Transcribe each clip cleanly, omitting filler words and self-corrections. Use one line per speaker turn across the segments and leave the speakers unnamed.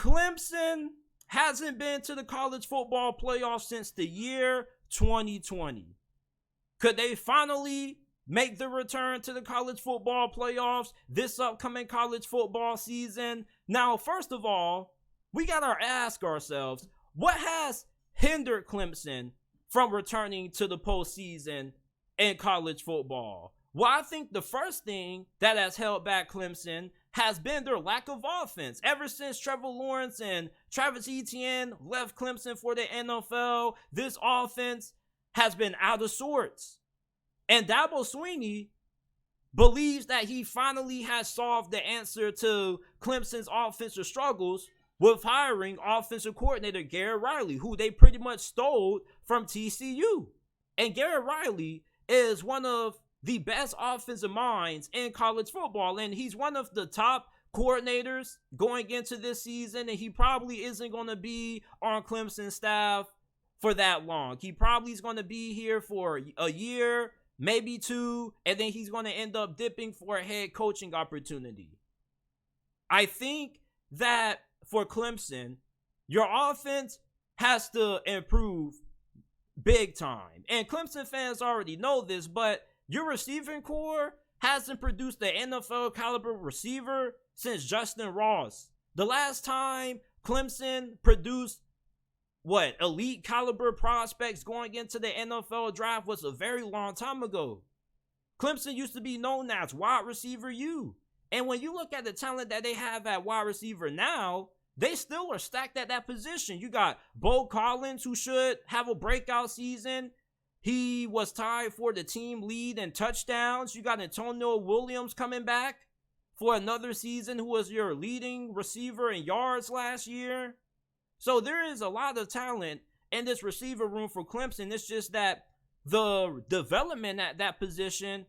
Clemson hasn't been to the college football playoffs since the year 2020. Could they finally make the return to the college football playoffs this upcoming college football season? Now, first of all, we got to ask ourselves, what has hindered Clemson from returning to the postseason in college football? Well, I think the first thing that has held back Clemson has been their lack of offense. Ever since Trevor Lawrence and Travis Etienne left Clemson for the NFL, this offense has been out of sorts. And Dabo Swinney believes that he finally has solved the answer to Clemson's offensive struggles with hiring offensive coordinator Garrett Riley, who they pretty much stole from TCU. And Garrett Riley is one of the best offensive minds in college football, and he's one of the top coordinators going into this season, and he probably isn't going to be on Clemson staff for that long. He probably is going to be here for a year, maybe two, and then he's going to end up dipping for a head coaching opportunity. I think that for Clemson, your offense has to improve big time. And Clemson fans already know this, but your receiving core hasn't produced the NFL caliber receiver since Justin Ross. The last time Clemson produced elite caliber prospects going into the NFL draft was a very long time ago. Clemson used to be known as wide receiver U. And when you look at the talent that they have at wide receiver now, they still are stacked at that position. You got Bo Collins, who should have a breakout season. He was tied for the team lead in touchdowns. You got Antonio Williams coming back for another season, who was your leading receiver in yards last year. So there is a lot of talent in this receiver room for Clemson. It's just that the development at that position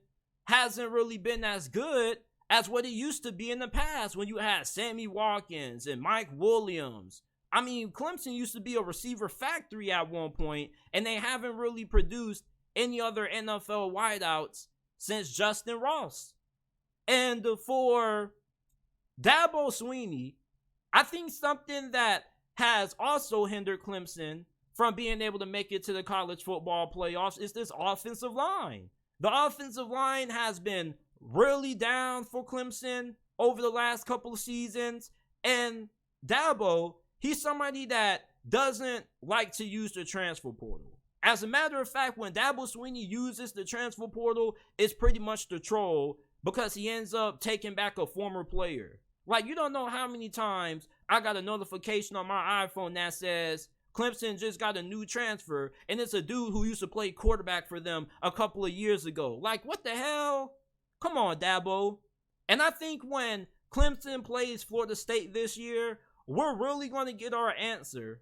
hasn't really been as good as what it used to be in the past when you had Sammy Watkins and Mike Williams. I mean, Clemson used to be a receiver factory at one point, and they haven't really produced any other NFL wideouts since Justin Ross. And for Dabo Swinney, I think something that has also hindered Clemson from being able to make it to the college football playoffs is this offensive line. The offensive line has been really down for Clemson over the last couple of seasons, and Dabo, he's somebody that doesn't like to use the transfer portal. As a matter of fact, when Dabo Swinney uses the transfer portal, it's pretty much the troll, because he ends up taking back a former player. Like, you don't know how many times I got a notification on my iPhone that says Clemson just got a new transfer, and it's a dude who used to play quarterback for them a couple of years ago. Like, what the hell? Come on, Dabo. And I think when Clemson plays Florida State this year, we're really going to get our answer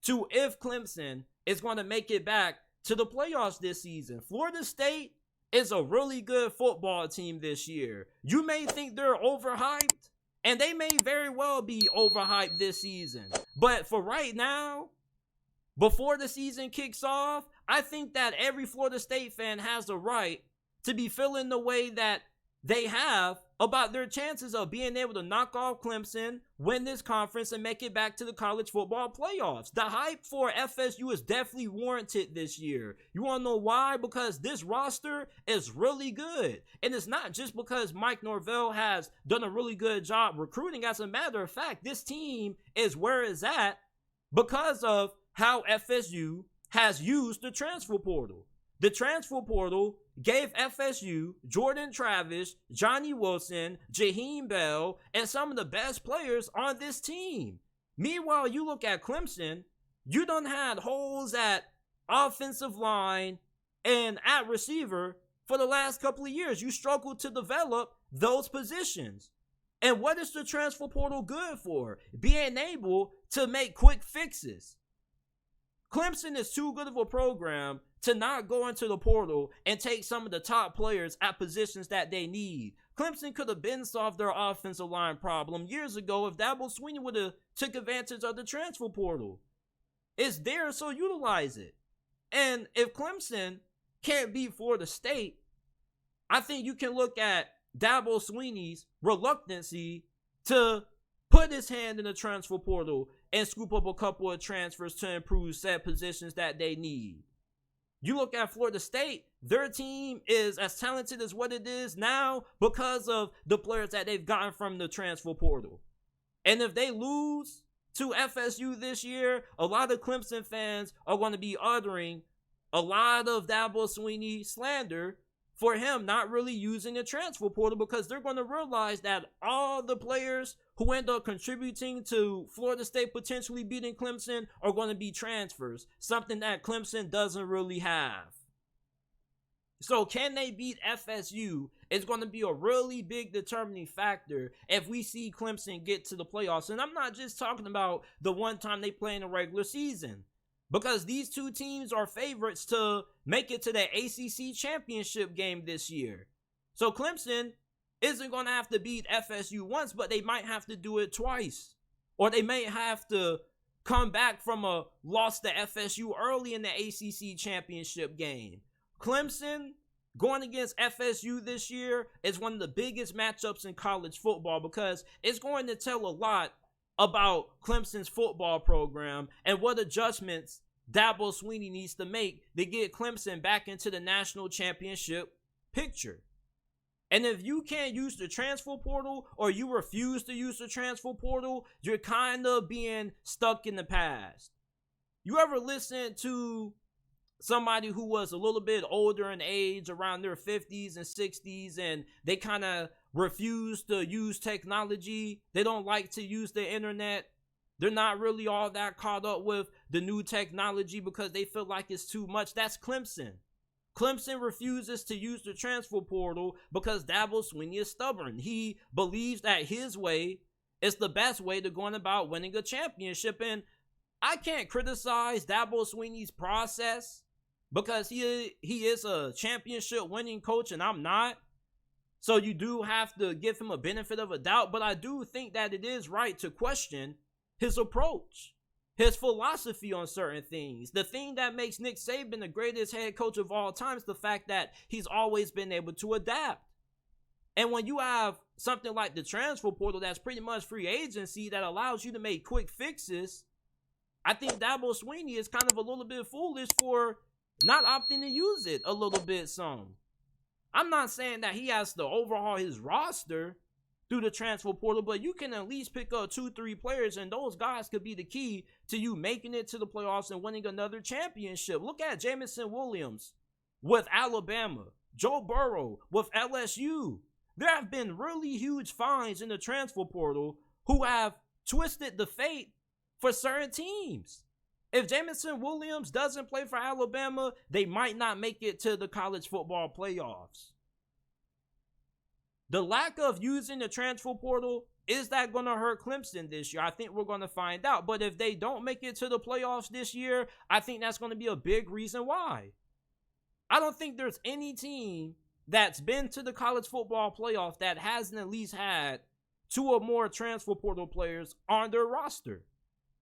to if Clemson is going to make it back to the playoffs this season. Florida State is a really good football team this year. You may think they're overhyped, and they may very well be overhyped this season. But for right now, before the season kicks off, I think that every Florida State fan has the right to be feeling the way that they have about their chances of being able to knock off Clemson, win this conference, and make it back to the college football playoffs. The hype for FSU is definitely warranted this year. You want to know why? Because this roster is really good. And it's not just because Mike Norvell has done a really good job recruiting. As a matter of fact, this team is where it's at because of how FSU has used the transfer portal. The transfer portal gave FSU Jordan Travis, Johnny Wilson, Jaheim Bell, and some of the best players on this team. Meanwhile, you look at Clemson, you done had holes at offensive line and at receiver for the last couple of years. You struggled to develop those positions. And what is the transfer portal good for? Being able to make quick fixes. Clemson is too good of a program to not go into the portal and take some of the top players at positions that they need. Clemson could have been solved their offensive line problem years ago if Dabo Swinney would have took advantage of the transfer portal. It's there, so utilize it. And if Clemson can't beat Florida State, I think you can look at Dabo Swinney's reluctancy to put his hand in the transfer portal and scoop up a couple of transfers to improve set positions that they need. You look at Florida State, their team is as talented as what it is now because of the players that they've gotten from the transfer portal. And if they lose to FSU this year, a lot of Clemson fans are going to be uttering a lot of Dabo Swinney slander for him not really using the transfer portal, because they're going to realize that all the players who end up contributing to Florida State potentially beating Clemson are going to be transfers, something that Clemson doesn't really have. So can they beat FSU is going to be a really big determining factor if we see Clemson get to the playoffs. And I'm not just talking about the one time they play in the regular season, because these two teams are favorites to make it to the ACC championship game this year. So Clemson isn't going to have to beat FSU once, but they might have to do it twice. Or they may have to come back from a loss to FSU early in the ACC championship game. Clemson going against FSU this year is one of the biggest matchups in college football, because it's going to tell a lot about Clemson's football program and what adjustments Dabo Swinney needs to make to get Clemson back into the national championship picture. And if you can't use the transfer portal, or you refuse to use the transfer portal, you're kind of being stuck in the past. You ever listen to somebody who was a little bit older in age, around their 50s and 60s, and they kind of refuse to use technology? They don't like to use the internet. They're not really all that caught up with the new technology because they feel like it's too much. That's Clemson. Clemson refuses to use the transfer portal because Dabo Swinney is stubborn. He believes that his way is the best way to going about winning a championship. And I can't criticize Dabo Swinney's process, because he is a championship winning coach and I'm not. So you do have to give him a benefit of a doubt. But I do think that it is right to question his approach, his philosophy on certain things. The thing that makes Nick Saban the greatest head coach of all time is the fact that he's always been able to adapt. And when you have something like the transfer portal that's pretty much free agency that allows you to make quick fixes, I think Dabo Swinney is kind of a little bit foolish for not opting to use it a little bit some. I'm not saying that he has to overhaul his roster through the transfer portal, but you can at least pick up 2-3 players, and those guys could be the key to you making it to the playoffs and winning another championship. Look at Jamison Williams with Alabama, Joe Burrow with LSU. There have been really huge finds in the transfer portal who have twisted the fate for certain teams. If Jamison Williams doesn't play for Alabama, they might not make it to the college football playoffs. The lack of using the transfer portal, is that going to hurt Clemson this year? I think we're going to find out. But if they don't make it to the playoffs this year, I think that's going to be a big reason why. I don't think there's any team that's been to the college football playoff that hasn't at least had 2 or more transfer portal players on their roster.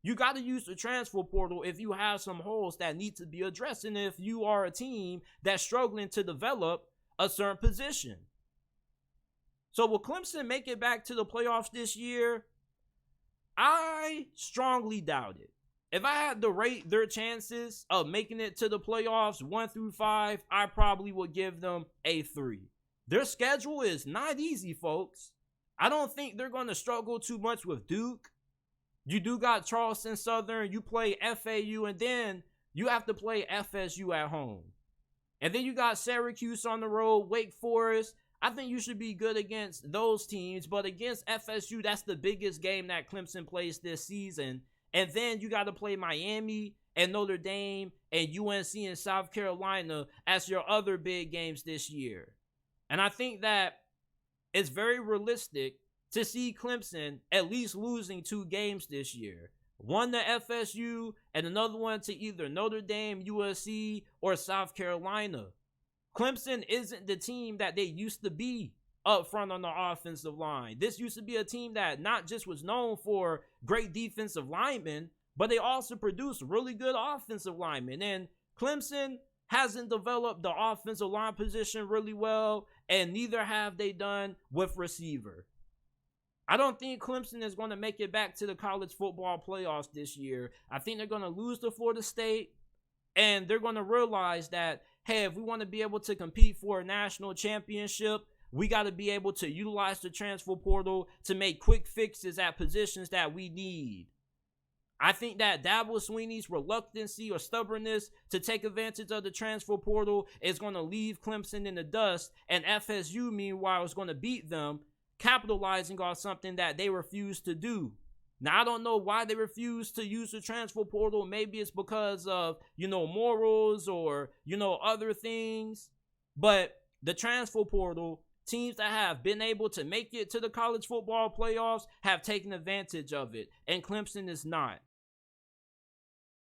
You got to use the transfer portal if you have some holes that need to be addressed, and if you are a team that's struggling to develop a certain position. So will Clemson make it back to the playoffs this year? I strongly doubt it. If I had to rate their chances of making it to the playoffs 1 through 5, I probably would give them a 3. Their schedule is not easy, folks. I don't think they're going to struggle too much with Duke. You do got Charleston Southern, you play FAU, and then you have to play FSU at home. And then you got Syracuse on the road, Wake Forest. I think you should be good against those teams, but against FSU, that's the biggest game that Clemson plays this season. And then you got to play Miami and Notre Dame and UNC and South Carolina as your other big games this year. And I think that it's very realistic to see Clemson at least losing 2 games this year. One to FSU and another one to either Notre Dame, USC, or South Carolina. Clemson isn't the team that they used to be up front on the offensive line. This used to be a team that not just was known for great defensive linemen, but they also produced really good offensive linemen. And Clemson hasn't developed the offensive line position really well, and neither have they done with receiver. I don't think Clemson is going to make it back to the college football playoffs this year. I think they're going to lose to Florida State, and they're going to realize that, hey, if we want to be able to compete for a national championship, we got to be able to utilize the transfer portal to make quick fixes at positions that we need. I think that Dabo Swinney's reluctancy or stubbornness to take advantage of the transfer portal is going to leave Clemson in the dust, and FSU, meanwhile, is going to beat them, capitalizing on something that they refuse to do. Now, I don't know why they refuse to use the transfer portal. Maybe it's because of, morals or, other things. But the transfer portal, teams that have been able to make it to the college football playoffs have taken advantage of it, and Clemson is not.